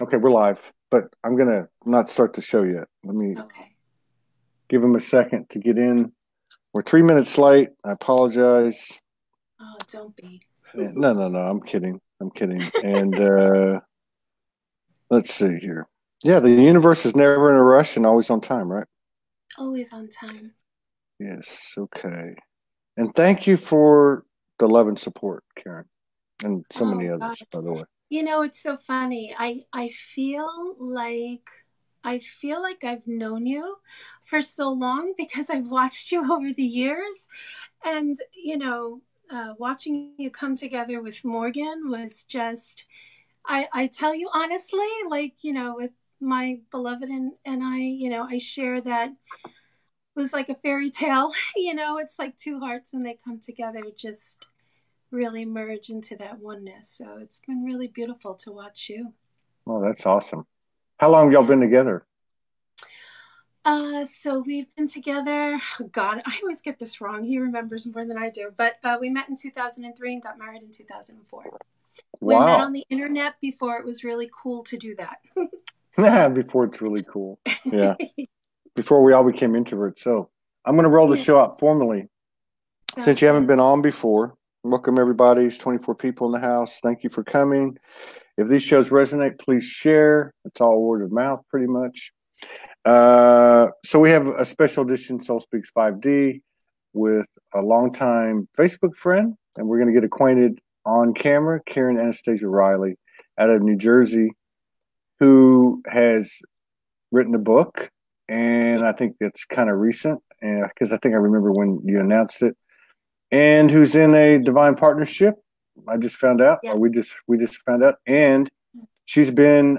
Okay, we're live, but I'm gonna not start the show yet. Let me Okay. give him a second to get in. We're 3 minutes late. I apologize. Oh, don't be. No, no, no. I'm kidding. I'm kidding. And let's see here. Yeah, the universe is never in a rush and always on time, right? Always on time. Yes. Okay. And thank you for the love and support, Karen, and so many Oh gosh. others, by the way. It's so funny. I feel like I've known you for so long because I've watched you over the years. And watching you come together with Morgan was just I tell you honestly, with my beloved and I share that was like a fairy tale. It's like two hearts when they come together, just really merge into that oneness. So it's been really beautiful to watch you. Oh, that's awesome. How long have y'all Yeah. been together? So we've been together. God, I always get this wrong. He remembers more than I do. But we met in 2003 and got married in 2004. We met on Wow. the internet before it was really cool to do that. Before it's really cool. Yeah. Before we all became introverts. So I'm going to roll the Yeah, show out formally. Since sounds you haven't good. been on before, welcome everybody. There's 24 people in the house. Thank you for coming. If these shows resonate, please share. It's all word of mouth, pretty much. So we have a special edition Soul Speaks 5D with a longtime Facebook friend, and we're going to get acquainted on camera, Karen Anastasia Riley out of New Jersey, who has written a book, and I think it's kind of recent, because I think I remember when you announced it, and who's in a divine partnership. I just found out, Yeah. or we just found out, and she's been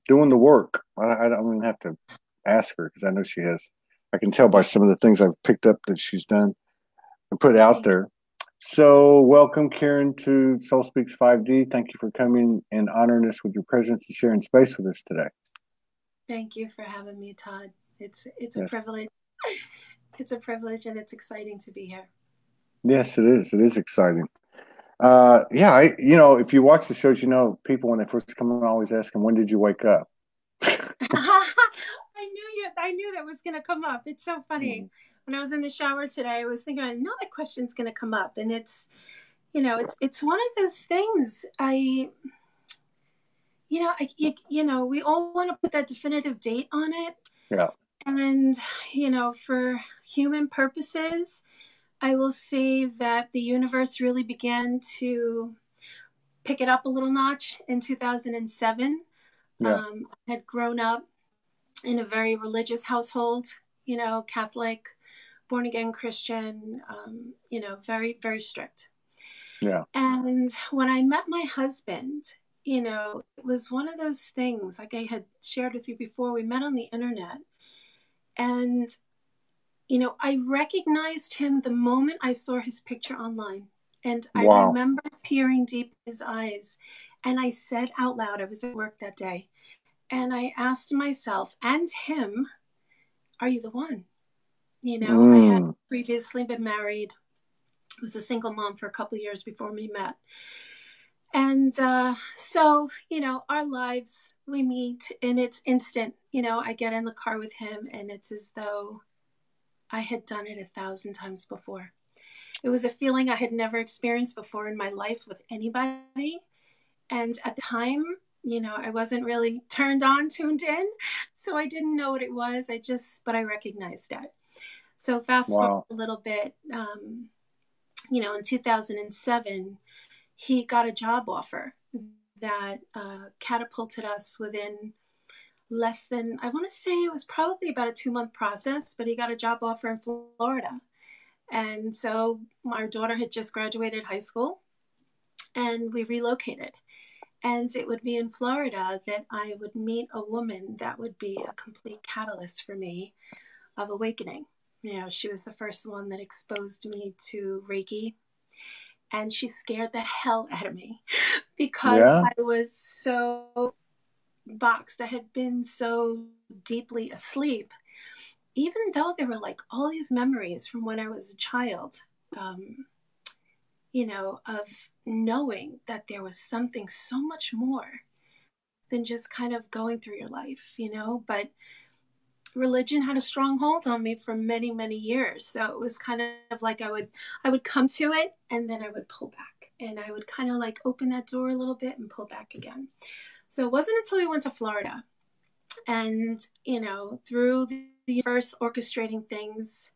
doing the work. I don't even have to ask her because I know she has. I can tell by Yeah. some of the things I've picked up that she's done and put out Thank there. So, welcome, Karen, to Soul Speaks 5D. Thank you for coming and honoring us with your presence and sharing space with us today. thank you for having me, Todd. It's a Yes. privilege. It's a privilege and it's exciting to be here. Yes, it is. It is exciting. Yeah, if you watch the shows, people when they first come on always ask them, when did you wake up? I knew that was gonna come up. It's so funny. When I was in the shower today, I was thinking, I know that question's gonna come up. And it's one of those things. We all want to put that definitive date on it. Yeah. And, for human purposes, I will say that the universe really began to pick it up a little notch in 2007. Yeah. I had grown up in a very religious household, Catholic, born again Christian, very, very strict. Yeah. And when I met my husband, it was one of those things, like I had shared with you before, we met on the internet. And, I recognized him the moment I saw his picture online. And I Wow. remember peering deep in his eyes. And I said out loud, I was at work that day, and I asked myself and him, are you the one? I had Mm. previously been married, was a single mom for a couple years before we met. And so, our lives, we meet and it's instant. I get in the car with him and it's as though I had done it 1,000 times before. It was a feeling I had never experienced before in my life with anybody. And at the time, I wasn't really turned on, tuned in. So I didn't know what it was. But I recognized it. So fast forward Wow. a little bit, in 2007, he got a job offer that catapulted us within less than, I want to say it was probably about a 2-month process, but he got a job offer in Florida. And so our daughter had just graduated high school and we relocated. And it would be in Florida that I would meet a woman that would be a complete catalyst for me of awakening. She was the first one that exposed me to Reiki, and she scared the hell out of me because Yeah. I was so boxed. I had been so deeply asleep, even though there were like all these memories from when I was a child, um, of knowing that there was something so much more than just kind of going through your life, you know. But religion had a strong hold on me for many, many years. So it was kind of like I would come to it and then I would pull back, and I would kind of like open that door a little bit and pull back again. So it wasn't until we went to Florida, and, you know, through the universe orchestrating things,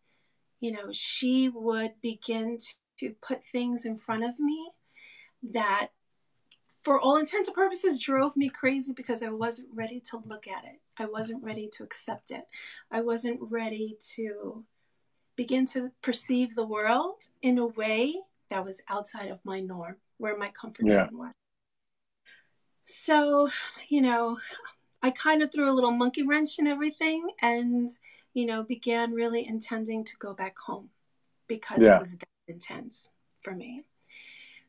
you know, she would begin to put things in front of me that, for all intents and purposes, drove me crazy because I wasn't ready to look at it. I wasn't ready to accept it. I wasn't ready to begin to perceive the world in a way that was outside of my norm, where my comfort zone was. So, you know, I kind of threw a little monkey wrench in everything, and, you know, began really intending to go back home because it was that intense for me.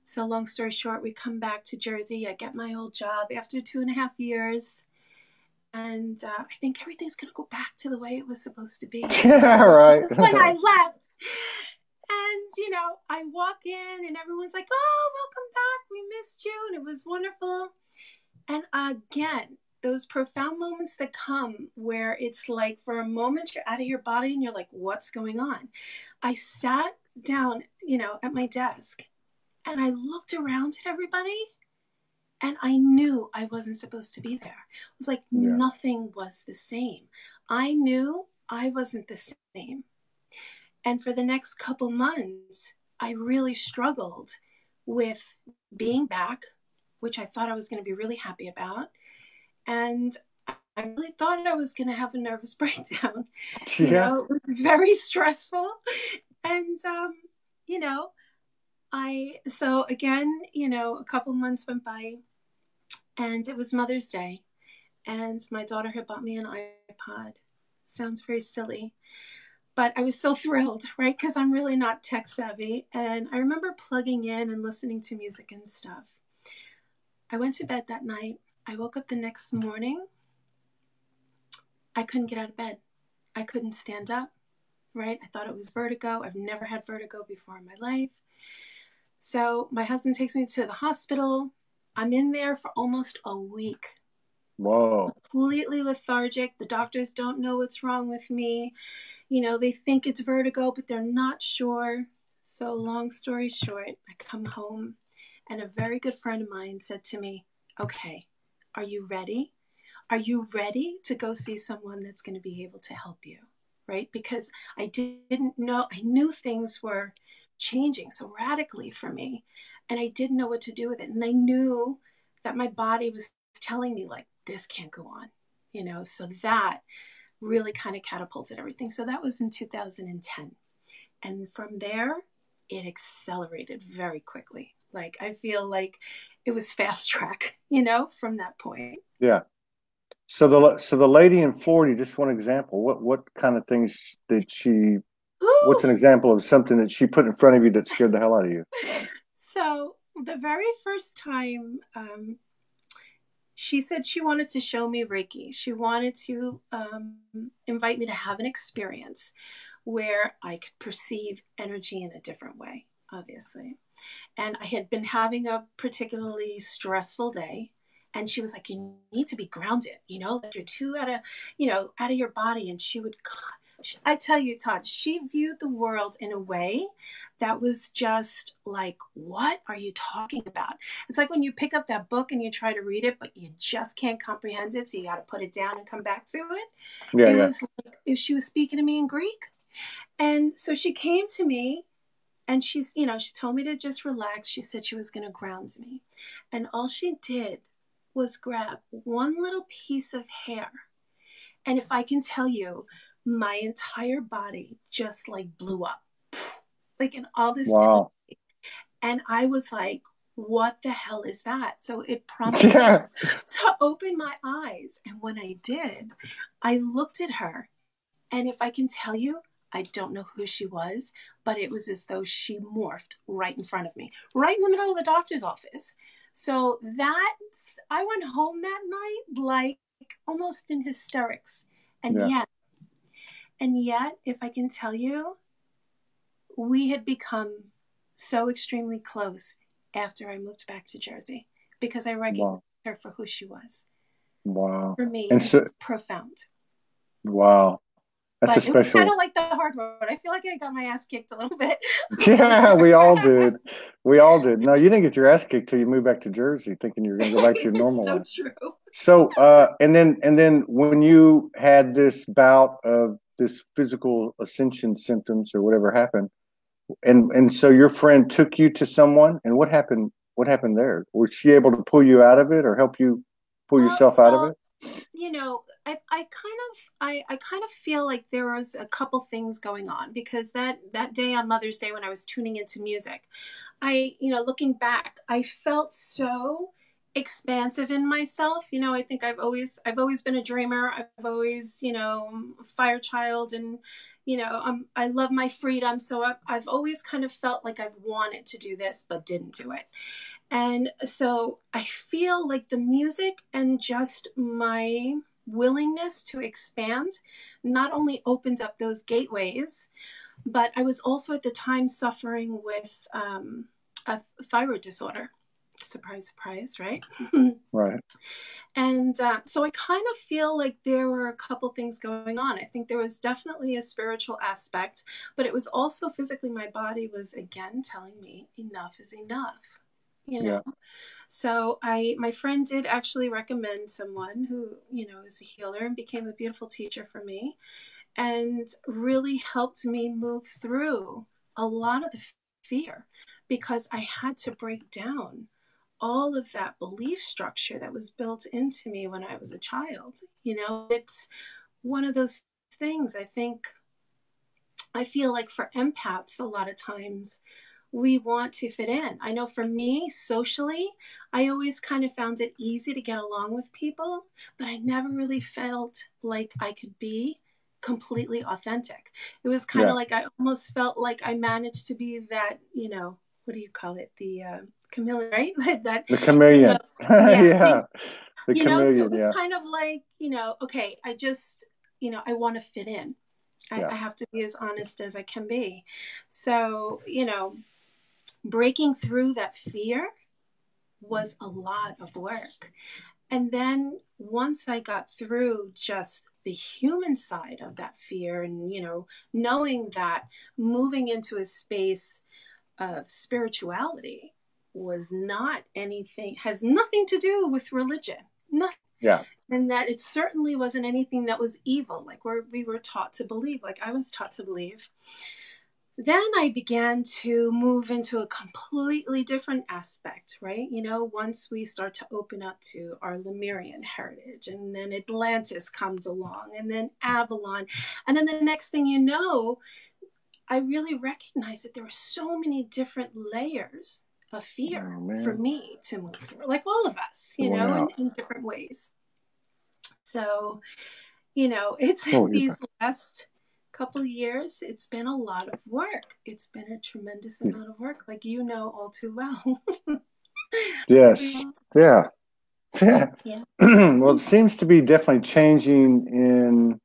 So long story short, we come back to Jersey. I get my old job after 2.5 years. And I think everything's going to go back to the way it was supposed to be. Yeah, right. That's when I left. And, you know, I walk in and everyone's like, oh, welcome back. We missed you. And it was wonderful. And again, those profound moments that come where it's like, for a moment, you're out of your body and you're like, what's going on? I sat down, you know, at my desk, and I looked around at everybody, and I knew I wasn't supposed to be there. It was like nothing was the same. I knew I wasn't the same. And for the next couple months, I really struggled with being back, which I thought I was going to be really happy about. And I really thought I was going to have a nervous breakdown. You know, it was very stressful. And, you know, so again, you know, a couple months went by, and it was Mother's Day, and my daughter had bought me an iPod. Sounds very silly, but I was so thrilled, right? Because I'm really not tech savvy. And I remember plugging in and listening to music and stuff. I went to bed that night. I woke up the next morning. I couldn't get out of bed. I couldn't stand up, right? I thought it was vertigo. I've never had vertigo before in my life. So my husband takes me to the hospital. I'm in there for almost a week. Whoa. Completely lethargic. The doctors don't know what's wrong with me. You know, they think it's vertigo, but they're not sure. So long story short, I come home, and a very good friend of mine said to me, okay, are you ready? Are you ready to go see someone that's going to be able to help you? Right? Because I didn't know, I knew things were changing so radically for me, and I didn't know what to do with it. And I knew that my body was telling me, like, this can't go on, you know. So that really kind of catapulted everything. So that was in 2010. And from there, it accelerated very quickly. Like, I feel like it was fast track, you know, from that point. Yeah. So the lady in Florida, just one example. What kind of things did she? What's an example of something that she put in front of you that scared the hell out of you? So the very first time, she said she wanted to show me Reiki. She wanted to invite me to have an experience where I could perceive energy in a different way, obviously. And I had been having a particularly stressful day. And she was like, you need to be grounded, you know, like you're too out of your body. And she would, I tell you, Todd, she viewed the world in a way that was just like, what are you talking about? It's like when you pick up that book and you try to read it, but you just can't comprehend it. So you got to put it down and come back to it. It was like if she was speaking to me in Greek. And so she came to me, and she told me to just relax. She said she was going to ground me. And all she did was grab one little piece of hair. And if I can tell you, my entire body just like blew up, like in all this energy. And I was like, what the hell is that? So it prompted me to open my eyes. And when I did, I looked at her. And if I can tell you, I don't know who she was, but it was as though she morphed right in front of me, right in the middle of the doctor's office. So I went home that night like almost in hysterics. And yet, if I can tell you, we had become so extremely close after I moved back to Jersey because I recognized her for who she was. Wow. For me, And it so, was profound. wow, that's a But it was kind special. of like the hard road. I feel like I got my ass kicked a little bit. Yeah, we all did. We all did. No, you didn't get your ass kicked till you moved back to Jersey, thinking you were going to go back to your It's normal so life. true. So, and then when you had this bout of this physical ascension symptoms or whatever happened, and so your friend took you to someone, and what happened? What happened there? Was she able to pull you out of it or help you pull Well, yourself out of so it? I kind of feel like there was a couple things going on because that day on Mother's Day when I was tuning into music, looking back, I felt so expansive in myself. I think I've always been a dreamer. I've always, a fire child, and I love my freedom. So I've always kind of felt like I've wanted to do this but didn't do it. And so I feel like the music and just my willingness to expand not only opened up those gateways, but I was also at the time suffering with a thyroid disorder. Surprise, surprise, right? Right. And so I kind of feel like there were a couple things going on. I think there was definitely a spiritual aspect, but it was also physically, my body was again telling me enough is enough. You Yeah. know, so my friend did actually recommend someone who, is a healer and became a beautiful teacher for me and really helped me move through a lot of the fear because I had to break down all of that belief structure that was built into me when I was a child. It's one of those things. I feel like for empaths, a lot of times we want to fit in. I know for me, socially, I always kind of found it easy to get along with people, but I never really felt like I could be completely authentic. It was kind of Yeah. like I almost felt like I managed to be that, what do you call it? The chameleon, right? that, The you know, chameleon. yeah, Yeah. The so it chameleon. was Yeah. kind of like, okay, I just, I want to fit in. Yeah. I have to be as honest as I can be. So, breaking through that fear was a lot of work. And then once I got through just the human side of that fear and, knowing that moving into a space of spirituality was not anything, has nothing to do with religion. Nothing. Yeah. And that it certainly wasn't anything that was evil, like we were taught to believe, like I was taught to believe. Then I began to move into a completely different aspect, right? Once we start to open up to our Lemurian heritage, and then Atlantis comes along, and then Avalon. And then the next thing you know, I really recognized that there were so many different layers of fear Oh for man. me to move through, like all of us, Going out. in different ways. So, it's Oh, you're back. these last couple years, it's been a lot of work. It's been a tremendous amount of work, like all too well. Yes. Yeah. Yeah. Yeah, Well, it seems to be definitely changing in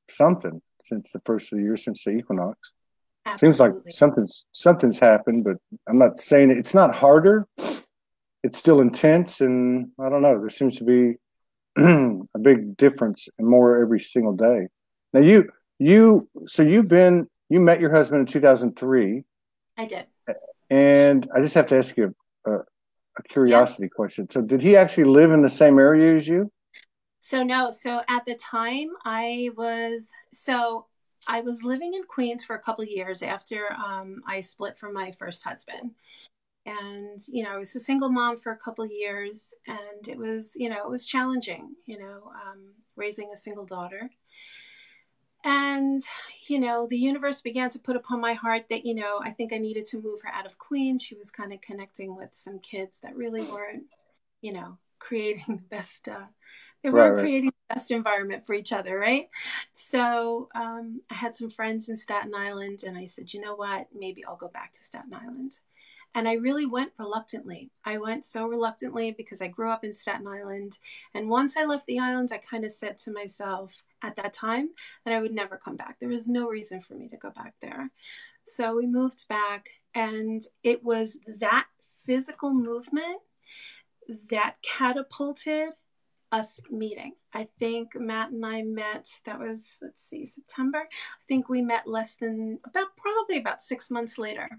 something since the first of the year, since the equinox. Seems like absolutely. something's happened, but I'm not saying it's not harder. It's still intense, and I don't know. There seems to be a big difference and more every single day. Now you met your husband in 2003, I did. and I just have to ask you a Yeah. curiosity question. So did he actually live in the same area as you? So no, so at the time I was living in Queens for a couple of years after I split from my first husband. And I was a single mom for a couple of years, and it was challenging, raising a single daughter. And the universe began to put upon my heart that I think I needed to move her out of Queens. She was kind of connecting with some kids that really weren't creating the best they Right, weren't right. creating the best environment for each other, right? So I had some friends in Staten Island, and I said, you know what, maybe I'll go back to Staten Island. And I really went reluctantly. I went so reluctantly because I grew up in Staten Island. And once I left the island, I kind of said to myself at that time that I would never come back. There was no reason for me to go back there. So we moved back, and it was that physical movement that catapulted us meeting. I think Matt and I met, that was, let's see, September. I think we met less than probably about 6 months later.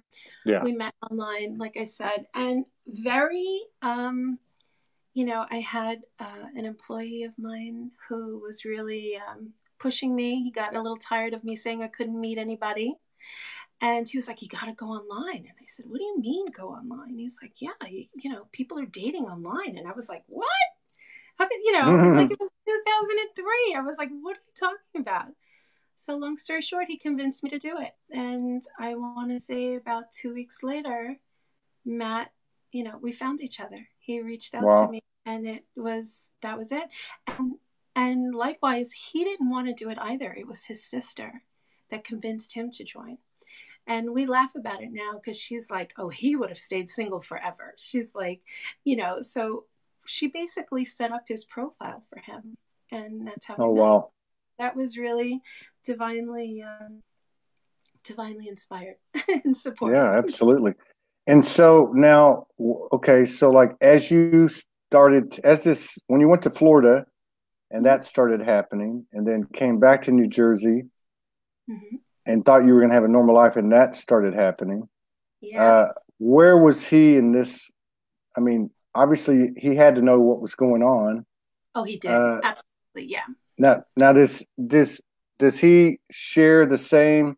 Yeah. We met online, like I said, and very, I had an employee of mine who was really pushing me. He got a little tired of me saying I couldn't meet anybody. And he was like, you got to go online. And I said, what do you mean go online? He's like, yeah, people are dating online. And I was like, what? How could, like it was 2003. I was like, what are you talking about? So long story short, he convinced me to do it. And I want to say about 2 weeks later, Matt, we found each other. He reached out to Wow. me, and that was it. And likewise, he didn't want to do it either. It was his sister that convinced him to join. And we laugh about it now because she's like, oh, he would have stayed single forever. She's like, so she basically set up his profile for him. And that's how we Oh, met. wow. That was really divinely inspired and supported. Yeah, absolutely. And so now, okay, so like as you started, when you went to Florida and that started happening, and then came back to New Jersey Mm-hmm. and thought you were going to have a normal life, and that started happening. Yeah. Where was he in this? I mean, obviously he had to know what was going on. Oh, he did. Absolutely. Yeah. Now, does he share the same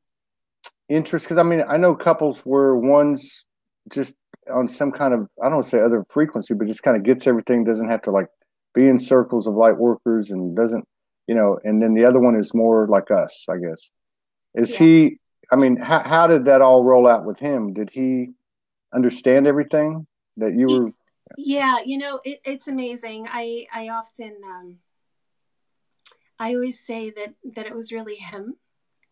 interest? Because I mean, I know couples where one's just on some kind of, I don't want to say other frequency, but just kind of gets everything, doesn't have to like be in circles of light workers, and doesn't, and then the other one is more like us, I guess. Is he, I mean, how did that all roll out with him? Did he understand everything that you were? Yeah, it's amazing. I often, I always say that it was really him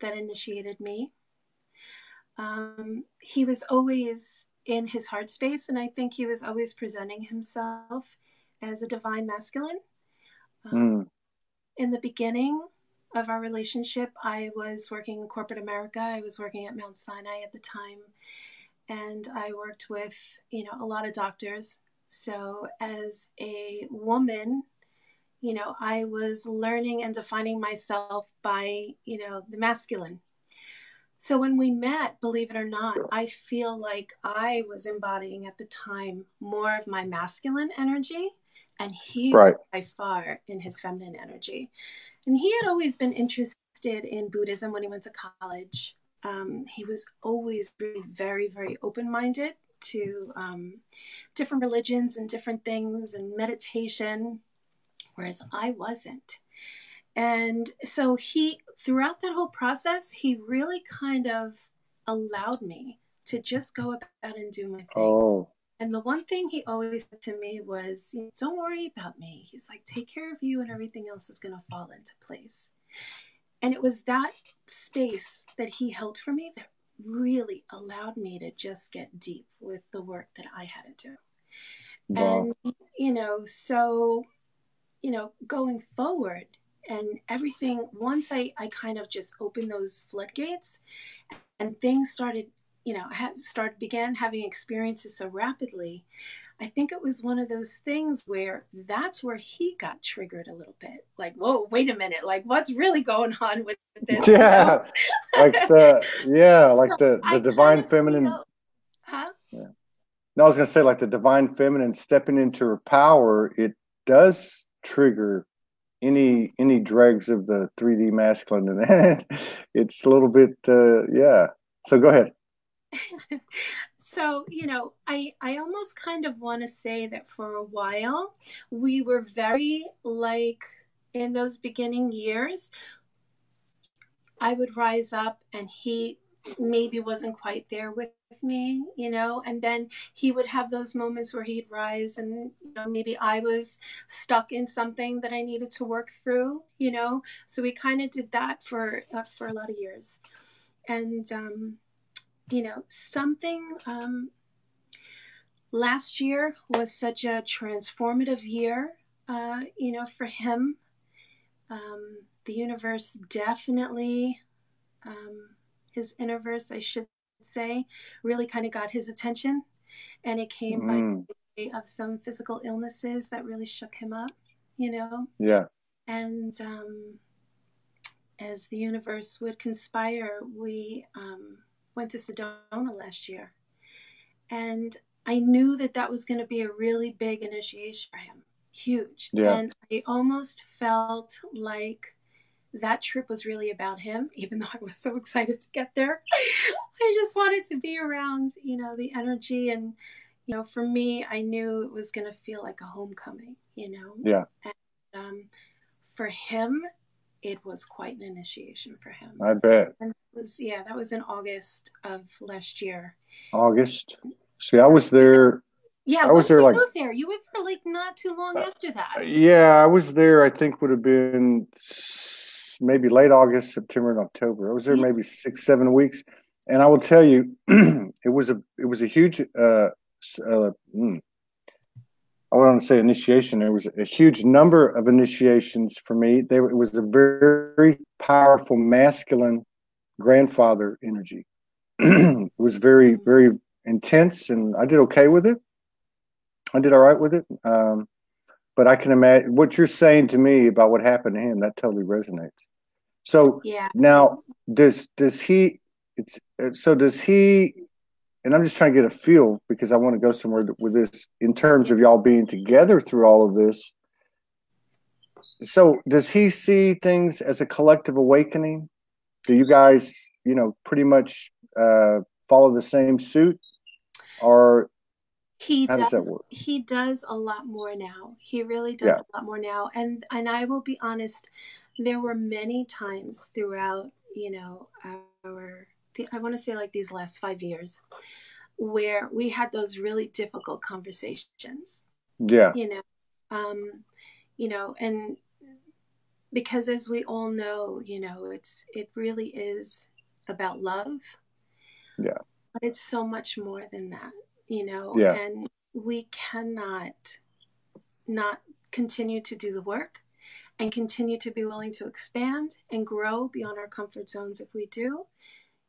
that initiated me. He was always in his heart space, and I think he was always presenting himself as a divine masculine. In the beginning of our relationship, I was working in corporate America. I was working at Mount Sinai at the time, and I worked with, a lot of doctors. So as a woman, I was learning and defining myself by, the masculine. So when we met, believe it or not, I feel like I was embodying at the time more of my masculine energy, and he was by far in his feminine energy. And he had always been interested in Buddhism when he went to college. He was always really very, very open-minded to different religions and different things and meditation, whereas I wasn't. And so throughout that whole process, he really kind of allowed me to just go about and do my thing. Oh. And the one thing he always said to me was, don't worry about me. He's like, take care of you and everything else is going to fall into place. And it was that space that he held for me that really allowed me to just get deep with the work that I had to do. Wow. And, so, going forward, and everything, once I kind of just opened those floodgates and things started, began having experiences so rapidly, I think it was one of those things where that's where he got triggered a little bit. Like, whoa, wait a minute. Like, what's really going on with this? Yeah. Like the divine feminine. Huh? Yeah. No, I was going to say, like the divine feminine stepping into her power, it does trigger any dregs of the 3D masculine, and it's a little bit yeah. So go ahead. So, I almost kind of want to say that for a while we were very like, in those beginning years, I would rise up and he maybe wasn't quite there with me, and then he would have those moments where he'd rise and, maybe I was stuck in something that I needed to work through, so we kind of did that for a lot of years. And, something, last year was such a transformative year, for him. The universe definitely, his inner verse, I should say, really kind of got his attention. And it came by of some physical illnesses that really shook him up, you know. Yeah. And as the universe would conspire, we went to Sedona last year. And I knew that that was going to be a really big initiation for him, huge. Yeah. And I almost felt like that trip was really about him, even though I was so excited to get there. I just wanted to be around, you know, the energy. And, you know, for me, I knew it was going to feel like a homecoming, you know. Yeah. And for him, it was quite an initiation for him. I bet. And that was in August of last year. August. See, I was there. Yeah, I when was there were like, you there? You were there like not too long after that. yeah, I was there. I think would have been maybe late August, September, and October. I was there maybe 6, 7 weeks, and I will tell you, it was a huge. I want to say initiation. There was a huge number of initiations for me. It was a very powerful masculine grandfather energy. It was very, very intense, and I did okay with it. I did all right with it. But I can imagine what you're saying to me about what happened to him. That totally resonates. So Yeah. now, does he? Does he? And I'm just trying to get a feel because I want to go somewhere with this in terms of y'all being together through all of this. So does he see things as a collective awakening? Do you guys, you know, pretty much follow the same suit, or how does that work? He does a lot more now. He really does Yeah. a lot more now. And I will be honest, there were many times throughout, you know, I want to say like these last 5 years where we had those really difficult conversations. Yeah. You know, you know, and because as we all know, you know, it really is about love. Yeah. But it's so much more than that, you know, Yeah. and we cannot not continue to do the work and continue to be willing to expand and grow beyond our comfort zones. If we do,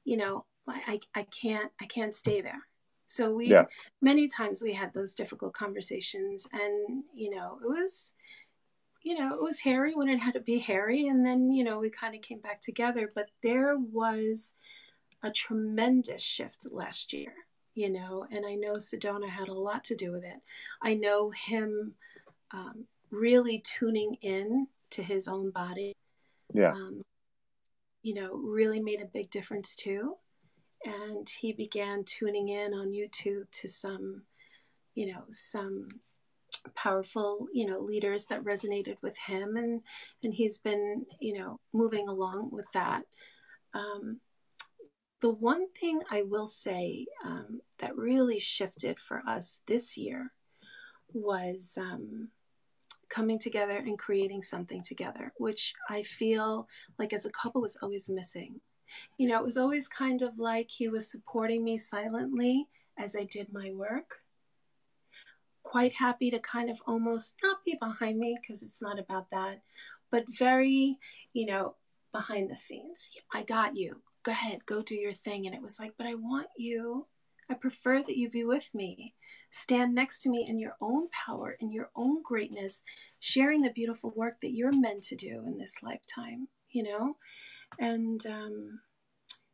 you know, I can't stay there. So Yeah. many times we had those difficult conversations, and, you know, it was hairy when it had to be hairy. And then, you know, we kind of came back together, but there was a tremendous shift last year, you know, and I know Sedona had a lot to do with it. I know him really tuning in to his own body, Yeah. you know, really made a big difference too. And he began tuning in on YouTube to some, you know, some powerful, you know, leaders that resonated with him. And he's been, you know, moving along with that. The one thing I will say that really shifted for us this year was coming together and creating something together, which I feel like as a couple was always missing. You know, it was always kind of like he was supporting me silently as I did my work. Quite happy to kind of almost not be behind me because it's not about that, but very, you know, behind the scenes. I got you. Go ahead, go do your thing. And it was like, but I want you. I prefer that you be with me. Stand next to me in your own power, in your own greatness, sharing the beautiful work that you're meant to do in this lifetime, you know? And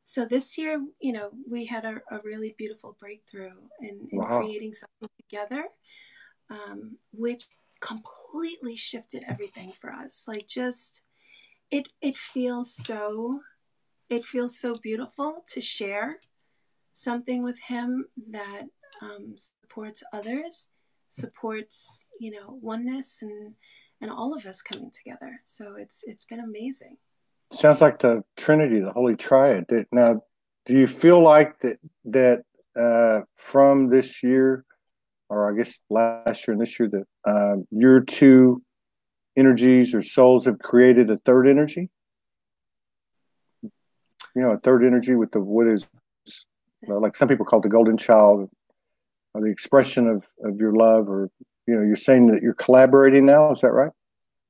so this year, you know, we had a really beautiful breakthrough in Wow. creating something together, which completely shifted everything for us. Like just, it feels so beautiful to share something with him that supports others, supports, you know, oneness and all of us coming together. So it's been amazing. Sounds like the Trinity, the Holy Triad. Now, do you feel like that from this year, or I guess last year and this year, that your two energies or souls have created a third energy? You know, a third energy with what is, well, like some people call it the golden child, or the expression of your love, or, you know, you're saying that you're collaborating now. Is that right?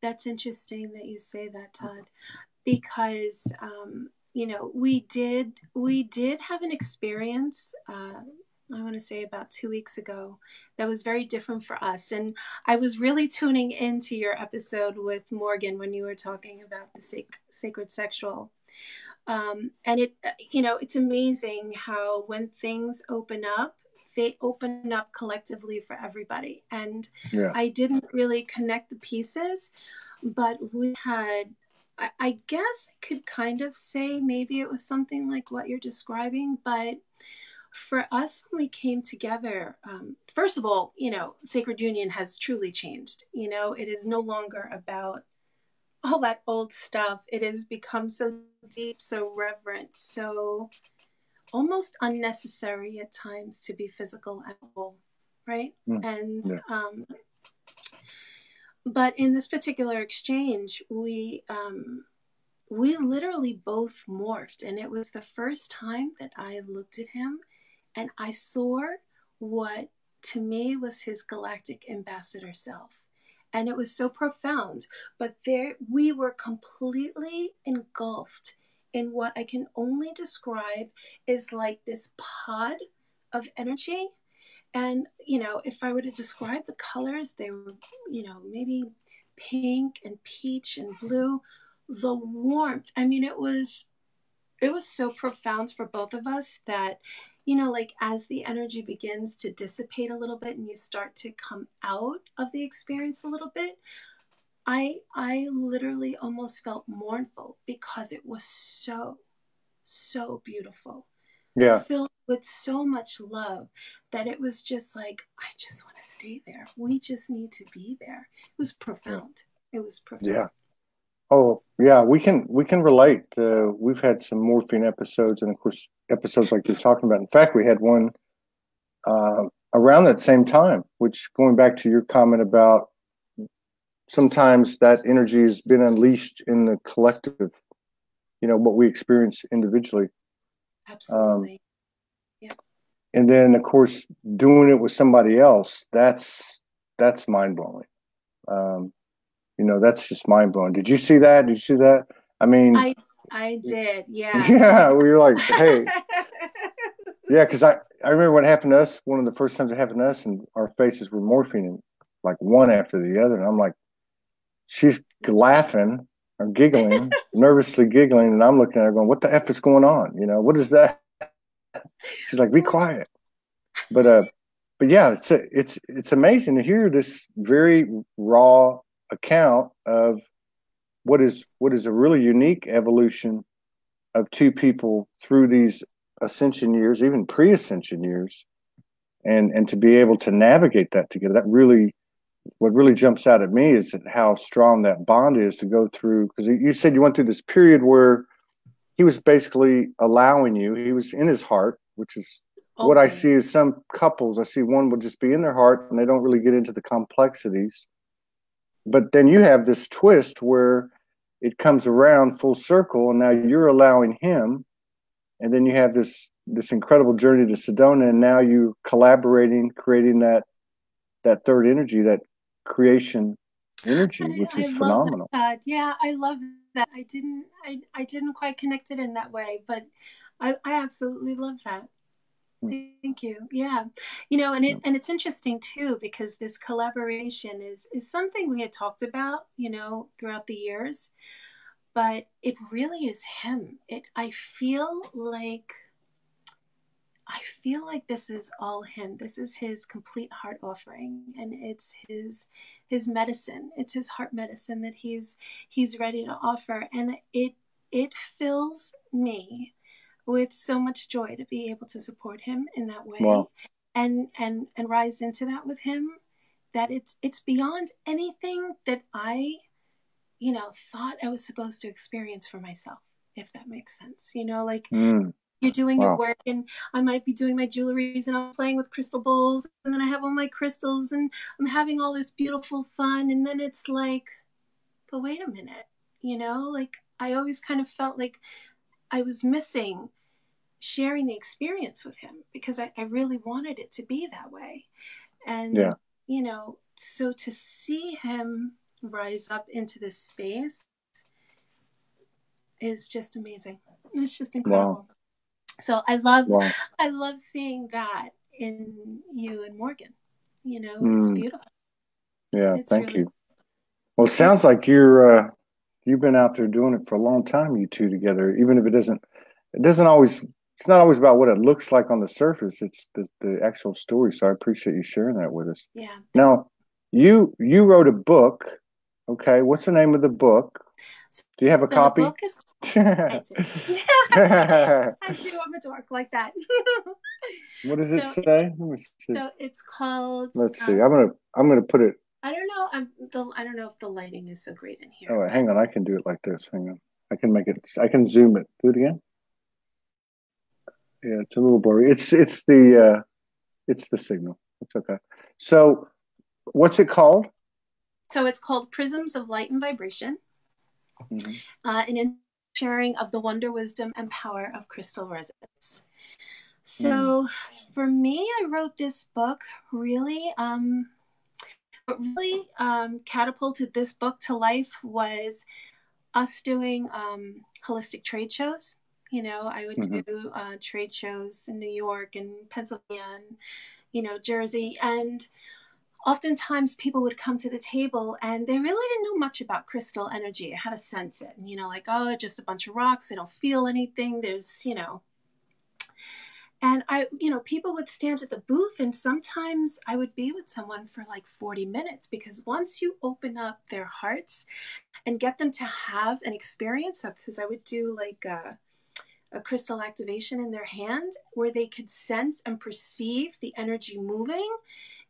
That's interesting that you say that, Todd, because you know, we did have an experience I want to say about 2 weeks ago, that was very different for us. And I was really tuning into your episode with Morgan when you were talking about the sacred sexual. And it's amazing how when things open up, they open up collectively for everybody. And Yeah. I didn't really connect the pieces, but we had, I guess I could kind of say maybe it was something like what you're describing, but for us, when we came together, first of all, Sacred Union has truly changed. It is no longer about all that old stuff. It has become so deep, so reverent, so almost unnecessary at times to be physical at all, right? And but in this particular exchange, we literally both morphed, and it was the first time that I looked at him and I saw what to me was his galactic ambassador self. And it was so profound, but there we were completely engulfed in what I can only describe as like this pod of energy. And, if I were to describe the colors, they were, maybe pink and peach and blue. The warmth, I mean, it was so profound for both of us that, like as the energy begins to dissipate a little bit and you start to come out of the experience a little bit, I literally almost felt mournful because it was so, so beautiful. Yeah. Filled with so much love that it was just like, I just want to stay there. We just need to be there. It was profound. It was profound. Yeah. Oh, yeah, we can relate. We've had some morphine episodes, and of course, episodes like you're talking about. In fact, we had one around that same time, which going back to your comment about sometimes that energy has been unleashed in the collective, what we experience individually. Absolutely. Yeah. And then, of course, doing it with somebody else, that's mind-blowing. That's just mind-blowing. Did you see that? I mean, I did. Yeah. Yeah, we were like, hey. Yeah, because I remember when it happened to us, one of the first times it happened to us, and our faces were morphing like one after the other. And I'm like, she's laughing or giggling, nervously giggling. And I'm looking at her going, what the F is going on? What is that? She's like, be quiet. But yeah, it's amazing to hear this very raw account of what is a really unique evolution of two people through these ascension years, even pre-ascension years, and to be able to navigate that together. What really jumps out at me is how strong that bond is to go through. Because you said you went through this period where he was basically allowing you. He was in his heart, which is what I see is some couples. I see one will just be in their heart and they don't really get into the complexities. But then you have this twist where it comes around full circle, and now you're allowing him. And then you have this incredible journey to Sedona, and now you're collaborating, creating that third energy, that creation energy, which is phenomenal. That. Yeah, I love that. I didn't quite connect it in that way, but I absolutely love that. Thank you. Yeah. And it's interesting too, because this collaboration is something we had talked about, throughout the years, but it really is him. I feel like this is all him. This is his complete heart offering, and it's his medicine. It's his heart medicine that he's ready to offer, and it fills me with so much joy to be able to support him in that way. Wow. and rise into that with him, that it's beyond anything that I thought I was supposed to experience for myself, if that makes sense. You're doing your work, and I might be doing my jewelries, and I'm playing with crystal bowls, and then I have all my crystals, and I'm having all this beautiful fun, and then it's like, but wait a minute, I always kind of felt like I was missing sharing the experience with him, because I really wanted it to be that way. And, so to see him rise up into this space is just amazing. It's just incredible. Wow. So I love seeing that in you and Morgan. You know, it's beautiful. Yeah, It's thank really you. Well, it sounds like you've been out there doing it for a long time, you two together, even if it's not always about what it looks like on the surface. It's the actual story. So I appreciate you sharing that with us. yeah. Now, you wrote a book. Okay, what's the name of the book? Do you have a So the copy? book is I do. I do. I'm a dork like that. What does it So say? Let me see. so it's called. Let's see. I'm gonna put it. I don't know. I don't know if the lighting is so great in Oh, here, wait, but hang on. I can do it like this. Hang on. I can make it. I can zoom it. Do it again. Yeah, it's a little blurry. It's the signal. It's okay. So, what's it called? so it's called Prisms of Light and Vibration, Mm-hmm. an sharing of the wonder, wisdom, and power of crystal resonance. Mm. So for me, I wrote this book really. What really catapulted this book to life was us doing holistic trade shows. You know, I would Mm-hmm. do trade shows in New York and Pennsylvania and, you know, Jersey. And oftentimes people would come to the table and they really didn't know much about crystal energy. I had to sense it. And, you know, like, oh, just a bunch of rocks. They don't feel anything. There's, you know, and you know, people would stand at the booth and sometimes I would be with someone for like 40 minutes because once you open up their hearts and get them to have an experience, because I would do like a crystal activation in their hand where they could sense and perceive the energy moving.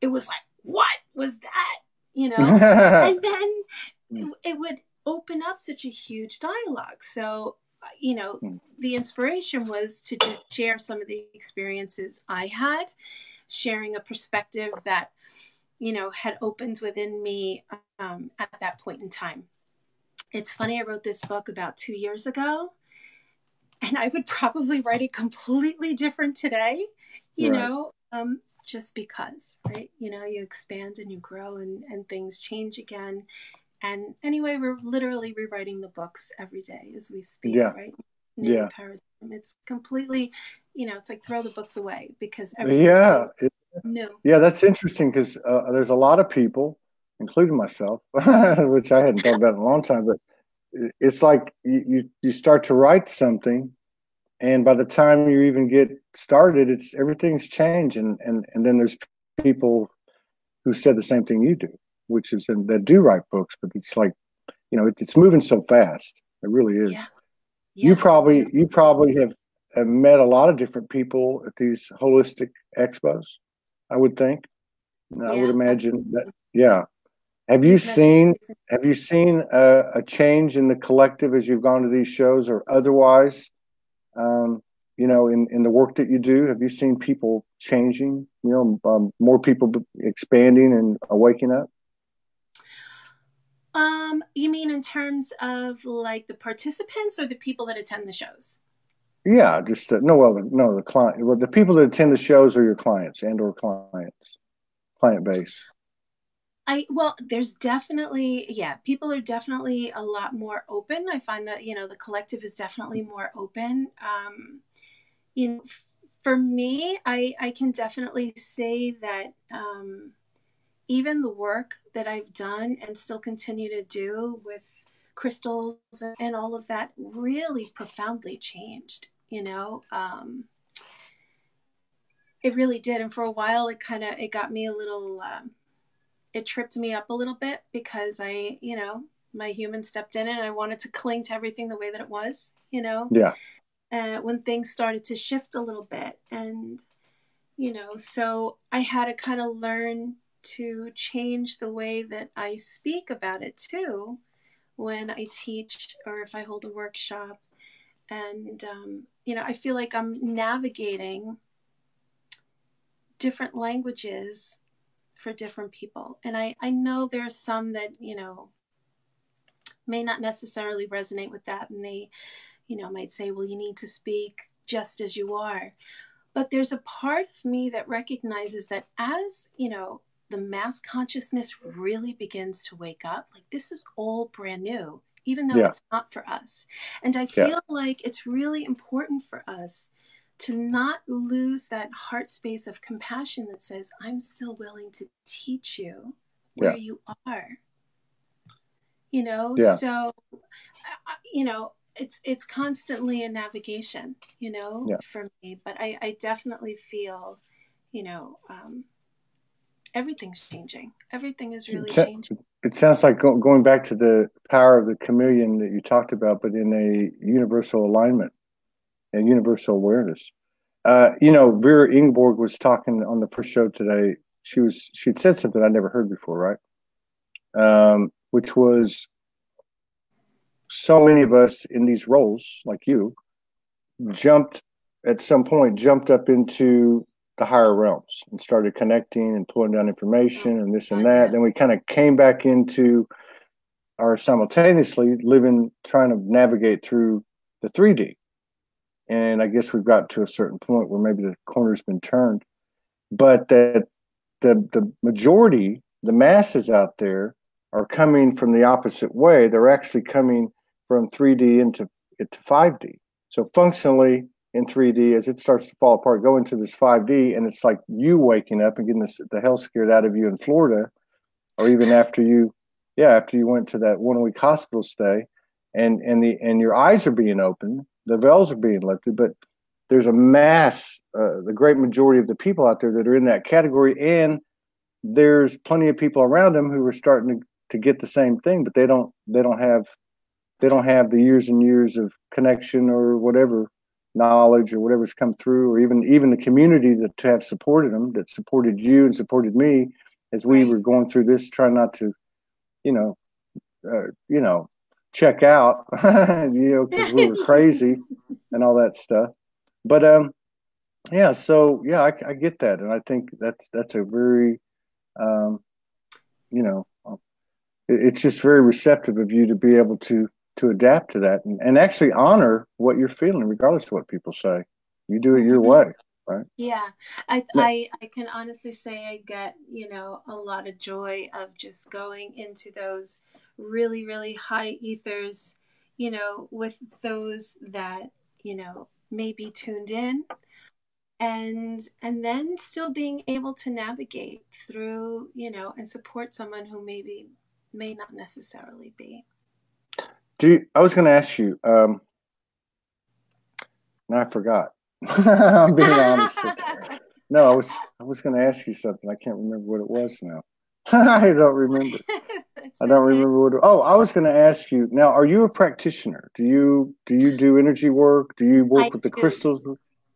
It was like, what was that? You know? And then it would open up such a huge dialogue. So, you know, the inspiration was to just share some of the experiences I had, sharing a perspective that, you know, had opened within me at that point in time. It's funny, I wrote this book about 2 years ago, and I would probably write it completely different today, you Right. know, just because, right? You know, you expand and you grow and things change again. And anyway, we're literally rewriting the books every day as we speak, Yeah. right? New Yeah. paradigm. It's completely, you know, it's like throw the books away because everything's Yeah. new. Yeah. That's interesting because there's a lot of people, including myself, which I hadn't thought about in a long time. But it's like you start to write something, and by the time you even get started, it's everything's changed, and then there's people who said the same thing you do, which is that do write books, but it's like it's moving so fast. It really Yeah. is. You Yeah. probably you probably have met a lot of different people at these holistic expos. I would think. I would Yeah. imagine that. Yeah. Have you You've met some seen amazing. Have you seen a change in the collective as you've gone to these shows or otherwise? Um, in the work that you do, have you seen people changing? More people expanding and waking up. You mean in terms of like the participants or the people that attend the shows? Yeah, just no, the client. Well, the people that attend the shows are your clients and/or client base. Well, there's definitely, yeah, people are definitely a lot more open. I find that, you know, the collective is definitely more open. You know, for me, I can definitely say that even the work that I've done and still continue to do with crystals and all of that really profoundly changed, you know. It really did. And for a while, it got me a little, it tripped me up a little bit because you know, my human stepped in and I wanted to cling to everything the way that it was, you know, Yeah, when things started to shift a little bit. And, you know, so I had to kind of learn to change the way that I speak about it too when I teach or if I hold a workshop. And, you know, I feel like I'm navigating different languages for different people. And I know there's some that, you know, may not necessarily resonate with that. And they, you know, might say, well, you need to speak just as you are. But there's a part of me that recognizes that as, you know, the mass consciousness really begins to wake up, like this is all brand new, even though yeah, it's not for us. And I yeah, feel like it's really important for us to not lose that heart space of compassion that says, I'm still willing to teach you where Yeah. you are, you know? Yeah. So, you know, it's constantly a navigation, you know, Yeah. for me, but I definitely feel, you know, everything's changing. Everything is really changing. It sounds like going back to the power of the chameleon that you talked about, but in a universal alignment and universal awareness. You know, Vera Ingborg was talking on the first show today. She'd said something I never heard before, right? Which was, so many of us in these roles, like you, at some point jumped up into the higher realms and started connecting and pulling down information and this and that. Yeah. Then we kind of came back into our simultaneously living, trying to navigate through the 3D. And I guess we've got to a certain point where maybe the corner's been turned, but that the majority, the masses out there, are coming from the opposite way. They're actually coming from 3D into 5D. So functionally in 3D, as it starts to fall apart, go into this 5D, and it's like you waking up and getting the hell scared out of you in Florida, or even after you went to that 1 week hospital stay, and your eyes are being opened, the veils are being lifted, but there's a mass, the great majority of the people out there that are in that category, and there's plenty of people around them who are starting to get the same thing, but they don't have the years and years of connection or whatever knowledge or whatever's come through, or even the community that have supported them, that supported you and supported me as we were going through this, trying not to, you know, check out, you know, because we were crazy and all that stuff. But yeah, so yeah, I get that, and I think that's a very, you know, it's just very receptive of you to be able to adapt to that and actually honor what you're feeling, regardless of what people say. You do it your way, right? Yeah, I can honestly say I get, you know, a lot of joy of just going into those really, really high ethers, you know, with those that, you know, may be tuned in, and then still being able to navigate through, you know, and support someone who may not necessarily be. I was going to ask you, now I forgot. I'm being honest. No, I was going to ask you something. I can't remember what it was now. I don't remember. I don't remember what. I was going to ask you. Now, are you a practitioner? Do you do energy work? Do you work with the crystals?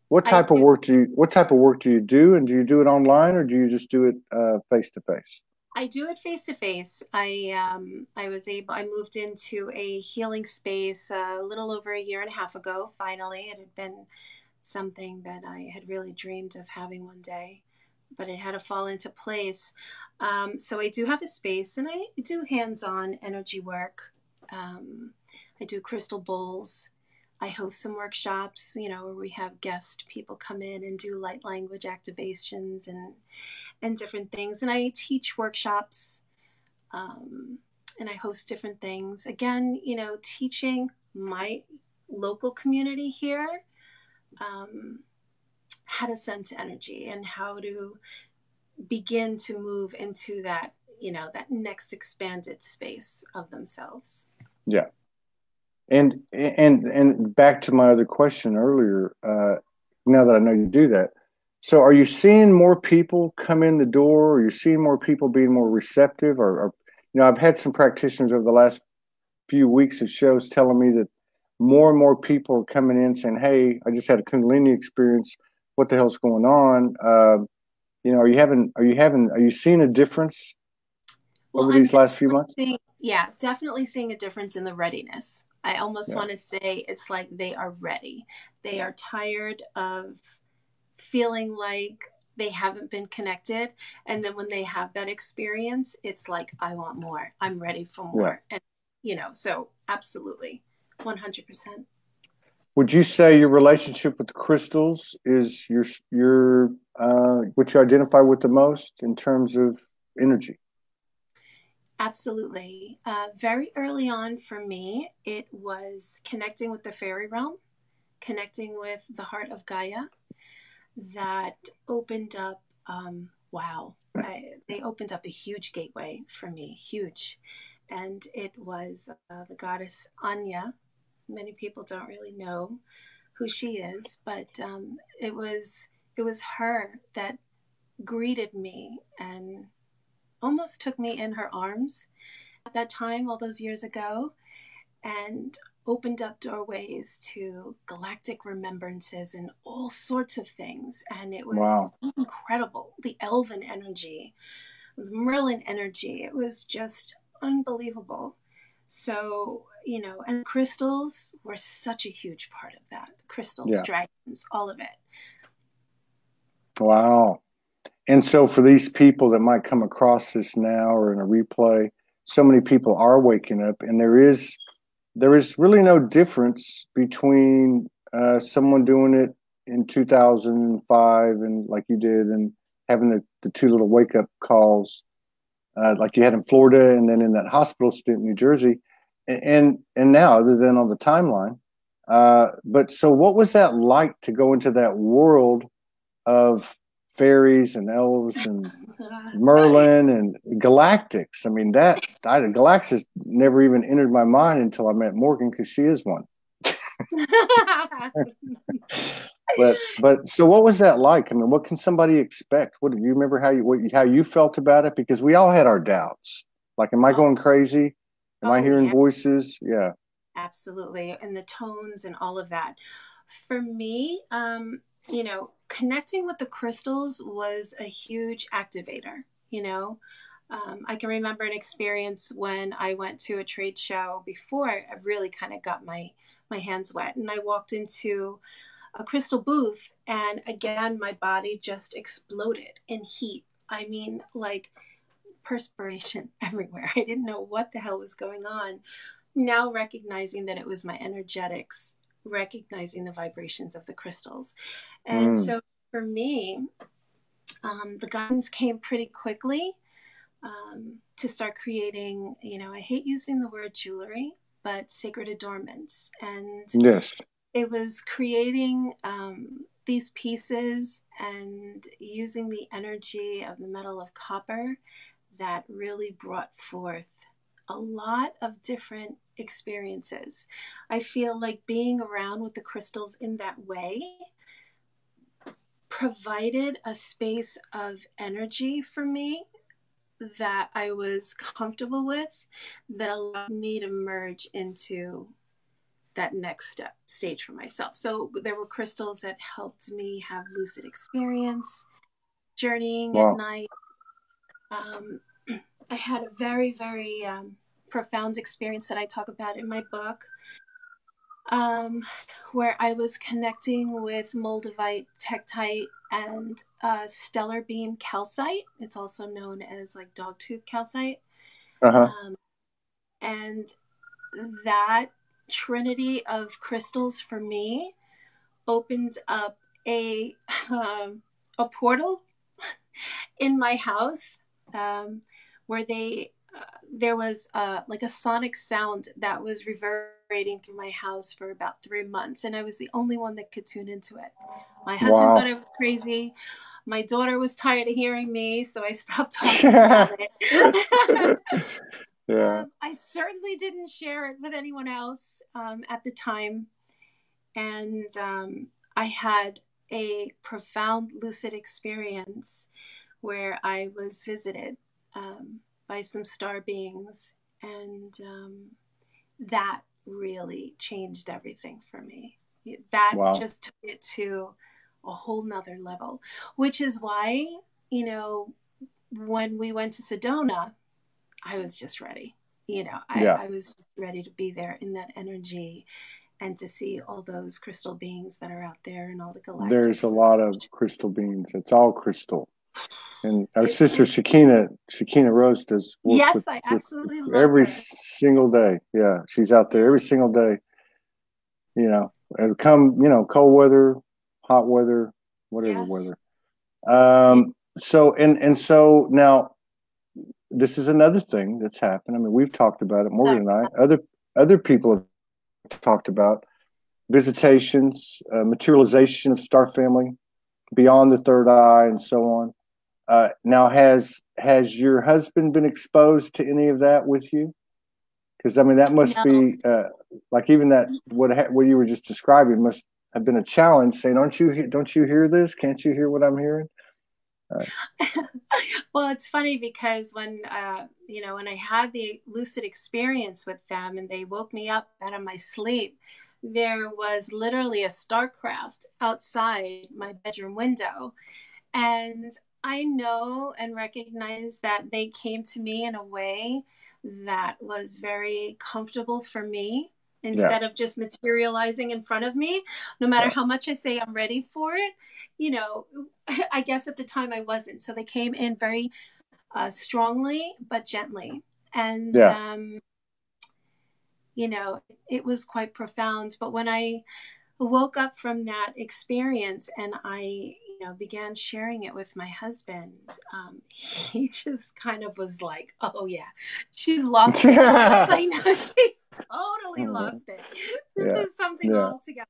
What type of work do you do? And do you do it online, or do you just do it face to face? I do it face to face. I moved into a healing space a little over a year and a half ago. Finally, it had been something that I had really dreamed of having one day, but it had to fall into place. So I do have a space, and I do hands-on energy work. I do crystal bowls. I host some workshops, you know, where we have guest people come in and do light language activations and different things. And I teach workshops, and I host different things. Again, you know, teaching my local community here how to sense energy and how to begin to move into that, you know, that next expanded space of themselves. Yeah. And back to my other question earlier, now that I know you do that, so are you seeing more people come in the door? Or are you seeing more people being more receptive? Or you know, I've had some practitioners over the last few weeks of shows telling me that more and more people are coming in saying, "Hey, I just had a Kundalini experience. What the hell's going on?" You know, are you seeing a difference over these last few months? Definitely seeing a difference in the readiness. I almost want to say it's like they are ready. They are tired of feeling like they haven't been connected. And then when they have that experience, it's like, I want more. I'm ready for more. And, you know, so absolutely, 100%. Would you say your relationship with the crystals is your what you identify with the most in terms of energy? Absolutely. Very early on for me, it was connecting with the fairy realm, connecting with the heart of Gaia that opened up, wow, they opened up a huge gateway for me, huge. And it was the goddess Anya. Many people don't really know who she is, but it was her that greeted me and almost took me in her arms at that time, all those years ago, and opened up doorways to galactic remembrances and all sorts of things. And it was incredible. The elven energy, the Merlin energy, it was just unbelievable. So, you know, and crystals were such a huge part of that. Crystals, dragons, all of it. Wow. And so for these people that might come across this now or in a replay, so many people are waking up, and there is really no difference between someone doing it in 2005 and like you did, and having the two little wake up calls like you had in Florida, and then in that hospital stint in New Jersey, and now, other than on the timeline. But so what was that like to go into that world of fairies and elves and Merlin and galactics? I mean, galactics never even entered my mind until I met Morgan, because she is one. but so what was that like? I mean, what can somebody expect? What do you remember how you felt about it? Because we all had our doubts. Like, am I going crazy? Am I hearing voices? Yeah, absolutely. And the tones and all of that. For me, you know, connecting with the crystals was a huge activator. You know, I can remember an experience when I went to a trade show before I really kind of got my hands wet, and I walked into a crystal booth, and again, my body just exploded in heat. I mean, like perspiration everywhere. I didn't know what the hell was going on. Now recognizing that it was my energetics, recognizing the vibrations of the crystals. And so for me, the guidance came pretty quickly to start creating, you know, I hate using the word jewelry, but sacred adornments. And yes, it was creating these pieces and using the energy of the metal of copper that really brought forth a lot of different experiences. I feel like being around with the crystals in that way provided a space of energy for me that I was comfortable with, that allowed me to merge into that next stage for myself. So there were crystals that helped me have lucid experience, journeying at night. I had a very, very profound experience that I talk about in my book, where I was connecting with moldavite, tektite, and stellar beam calcite. It's also known as like dogtooth calcite. And that trinity of crystals for me opened up a portal in my house, where there was like a sonic sound that was reverberating through my house for about 3 months, and I was the only one that could tune into it. My husband thought I was crazy. My daughter was tired of hearing me, so I stopped talking about it. I certainly didn't share it with anyone else at the time. And I had a profound lucid experience where I was visited by some star beings, and that really changed everything for me. That just took it to a whole nother level, which is why, you know, when we went to Sedona, I was just ready. You know, I was just ready to be there in that energy and to see all those crystal beings that are out there and all the galactics. There's a lot of crystal beings. It's all crystal. And our sister Shekinah Rose does work yes, I absolutely love every her. single day. Yeah, she's out there every single day. You know, and come, you know, cold weather, hot weather, whatever weather. So and so now, this is another thing that's happened. I mean, we've talked about it, Morgan and I. Other people have talked about visitations, materialization of star family, beyond the third eye, and so on. Now, has your husband been exposed to any of that with you? Because I mean, that must No. be like even that what you were just describing must have been a challenge. Saying, don't you hear this? Can't you hear what I'm hearing?" Well, it's funny because when when I had the lucid experience with them and they woke me up out of my sleep, there was literally a starcraft outside my bedroom window. And I know and recognize that they came to me in a way that was very comfortable for me Yeah, instead of just materializing in front of me. No matter yeah, how much I say I'm ready for it, I guess at the time I wasn't. So they came in very strongly but gently. And, yeah, it was quite profound. But when I woke up from that experience and I, began sharing it with my husband, he just kind of was like, "Oh yeah, she's lost it." Like, no, she's totally lost it. This yeah, is something yeah, altogether,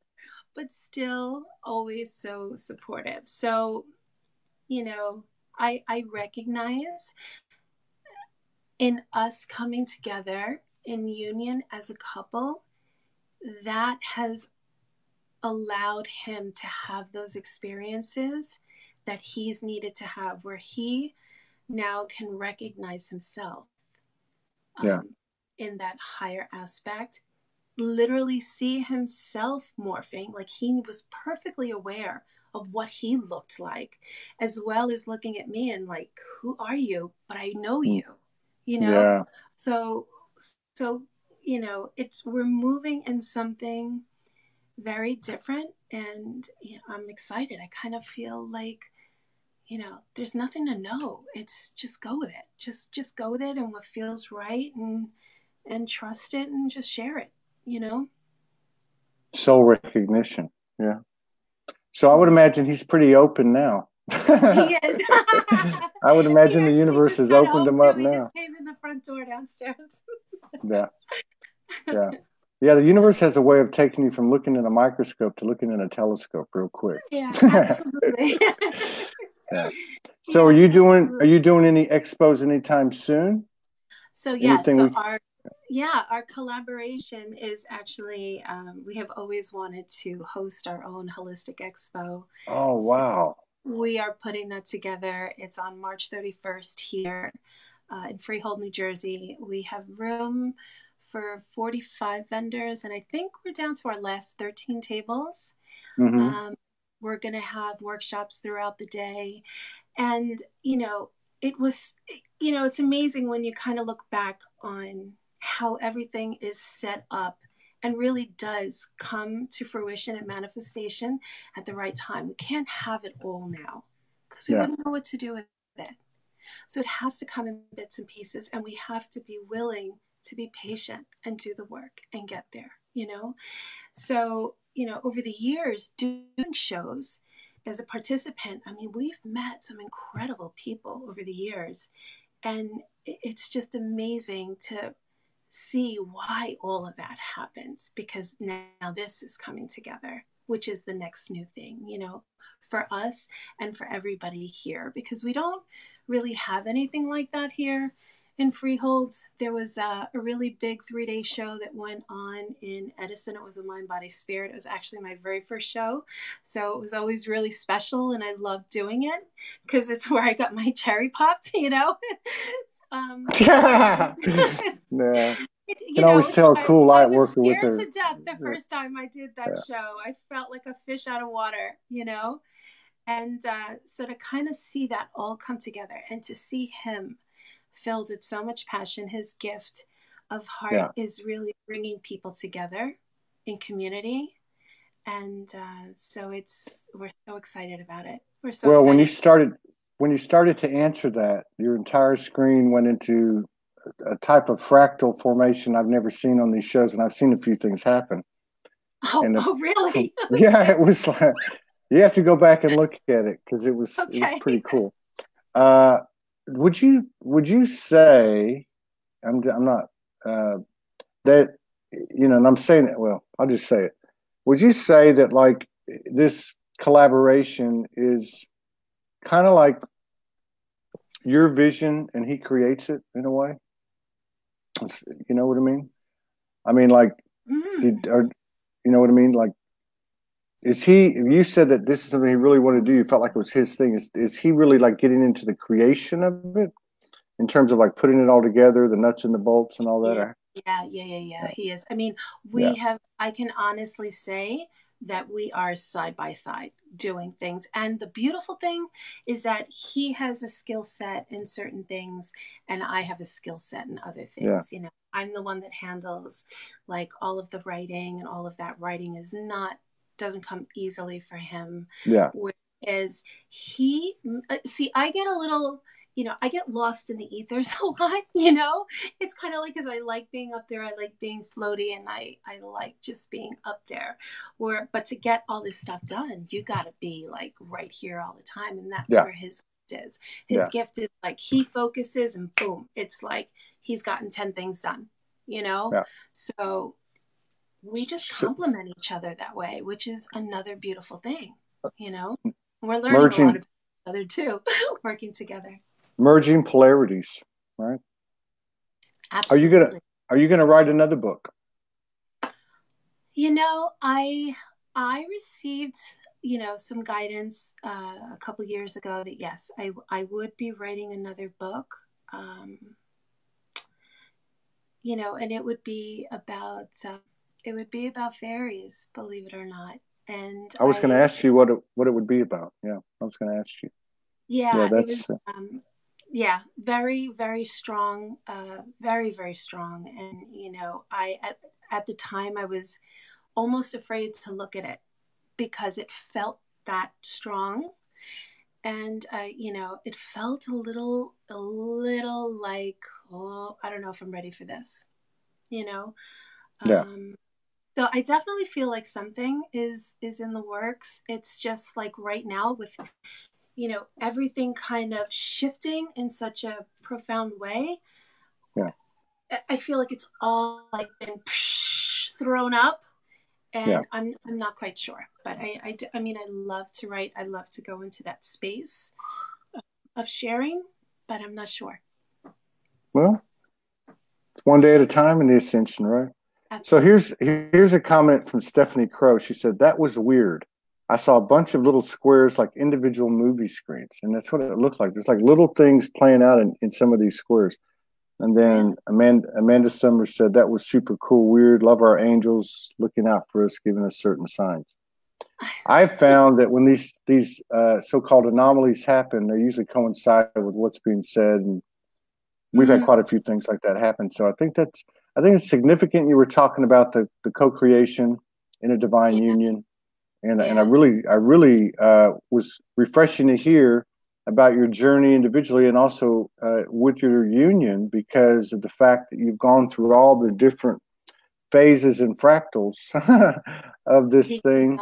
but still always so supportive. So, I recognize in us coming together in union as a couple, that has allowed him to have those experiences that he's needed to have, where he now can recognize himself yeah, in that higher aspect, literally see himself morphing. Like he was perfectly aware of what he looked like, as well as looking at me and like, "Who are you? But I know you," you know? yeah. So, so, we're moving in something very different, and I'm excited. I kind of feel like, there's nothing to know. It's just go with it. Just go with it and what feels right, and trust it and just share it, you know? Soul recognition. Yeah. So I would Yeah. imagine he's pretty open now. He is. I would He imagine the actually universe just has got opened home him too. up He just now. came in the front door downstairs. Yeah, yeah, yeah. The universe has a way of taking you from looking in a microscope to looking in a telescope real quick. Yeah, absolutely. Yeah. So Yeah, are absolutely. you doing any expos anytime soon? So yeah, Anything so we our collaboration is actually, we have always wanted to host our own holistic expo. Oh So wow. we are putting that together. It's on March 31st here in Freehold, New Jersey. We have room for 45 vendors, and I think we're down to our last 13 tables. Mm-hmm. Um, we're going to have workshops throughout the day. And, it was, it's amazing when you kind of look back on how everything is set up and really does come to fruition and manifestation at the right time. We can't have it all now because we Yeah. wouldn't know what to do with it. So it has to come in bits and pieces, and we have to be willing to be patient and do the work and get there. So, over the years, doing shows as a participant, I mean, we've met some incredible people over the years. And it's just amazing to see why all of that happens, because now this is coming together, which is the next new thing, for us and for everybody here, because we don't really have anything like that here in Freehold. There was a really big 3-day show that went on in Edison. It was a Mind, Body, Spirit. It was actually my very first show. So it was always really special, and I loved doing it because it's where I got my cherry popped. And Yeah. Yeah. it, Can always tell a cool I light was worker with scared to her. death the Yeah. first time I did that Yeah. show. I felt like a fish out of water. And so to kind of see that all come together and to see him filled with so much passion, his gift of heart Yeah. is really bringing people together in community. And so we're so excited about it. We're so Well, excited. when you started to answer that, your entire screen went into a type of fractal formation I've never seen on these shows, and I've seen a few things happen. And Really? yeah, it was like you have to go back and look at it because it was pretty Okay. cool. Would you say I'm not that and I'm saying it, well, I'll just say it. would you say that like this collaboration is kind of like your vision and he creates it in a way? You know what I mean? I mean, like, you know what I mean? Like, is he, if you said that this is something he really wanted to do, you felt like it was his thing. Is he really like getting into the creation of it in terms of like putting it all together, the nuts and the bolts and all that? Yeah. He is. I mean, Yeah. I can honestly say that we are side by side doing things. And the beautiful thing is that he has a skill set in certain things and I have a skill set in other things. You know, I'm the one that handles like all of the writing, and all of that writing doesn't come easily for him. Yeah. Whereas he, see, I get a little, I get lost in the ethers a lot, It's kind of like, because I like being up there, I like being floaty, and I like just being up there. But to get all this stuff done, you got to be like right here all the time. And that's where his gift is. His gift is like he focuses and boom, it's like he's gotten 10 things done, So we just complement each other that way, which is another beautiful thing, We're learning a lot about each other too, working together. Merging polarities, right? Absolutely. Are you gonna write another book? I received some guidance a couple years ago that yes, I would be writing another book, and it would be about fairies, believe it or not. And I was going to ask you what it would be about. Yeah, I was going to ask you. Yeah, that's it was. Very, very strong, very, very strong. And, at the time I was almost afraid to look at it because it felt that strong. And, it felt a little like, oh, I don't know if I'm ready for this, Yeah. So I definitely feel like something is in the works. It's just like right now with everything kind of shifting in such a profound way. Yeah. I feel like it's all like been thrown up, and I'm not quite sure. But I mean, I love to write. I love to go into that space of sharing, but I'm not sure. Well, it's one day at a time in the ascension, right? Absolutely. So here's a comment from Stephanie Crow. She said, "That was weird. I saw a bunch of little squares like individual movie screens, and that's what it looked like. There's like little things playing out in some of these squares." And then Amanda Summers said, "That was super cool, weird. Love our angels looking out for us, giving us certain signs." I've found that when these so-called anomalies happen, they usually coincide with what's being said, and we've had quite a few things like that happen. So I think it's significant. You were talking about the co-creation in a divine union. And I really was refreshing to hear about your journey individually and also with your union, because of the fact that you've gone through all the different phases and fractals of this thing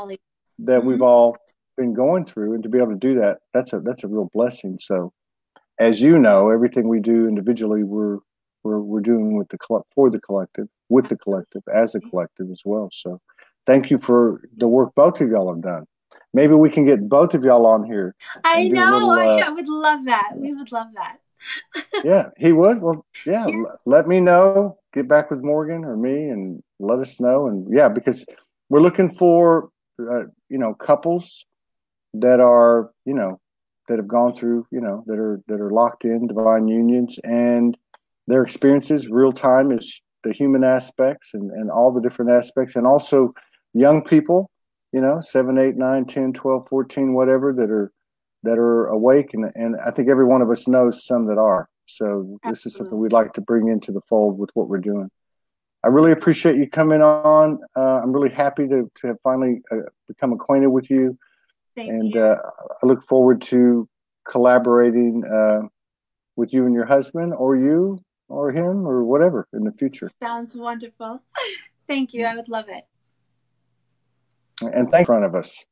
that we've all been going through, and to be able to do that, that's a real blessing. So, as you know, everything we do individually, we're doing for the collective, with the collective, as a collective as well. So. Thank you for the work both of y'all have done. Maybe we can get both of y'all on here. I know. I would love that. We would love that. Yeah, he would. Well, yeah. Let me know. Get back with Morgan or me and let us know. And yeah, because we're looking for, couples that are, that have gone through, that are locked in divine unions, and their experiences real time is the human aspects and all the different aspects, and also young people, 7, 8, 9, 10, 12, 14, whatever, that are awake. And I think every one of us knows some that are. So this is something we'd like to bring into the fold with what we're doing. I really appreciate you coming on. I'm really happy to have finally become acquainted with you. Same here. I look forward to collaborating with you and your husband, or you or him or whatever in the future. Sounds wonderful. Thank you. I would love it. And thank you in front of us.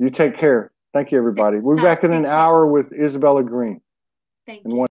You take care. Thank you, everybody. We're back in an hour with Isabella Green. Thank you.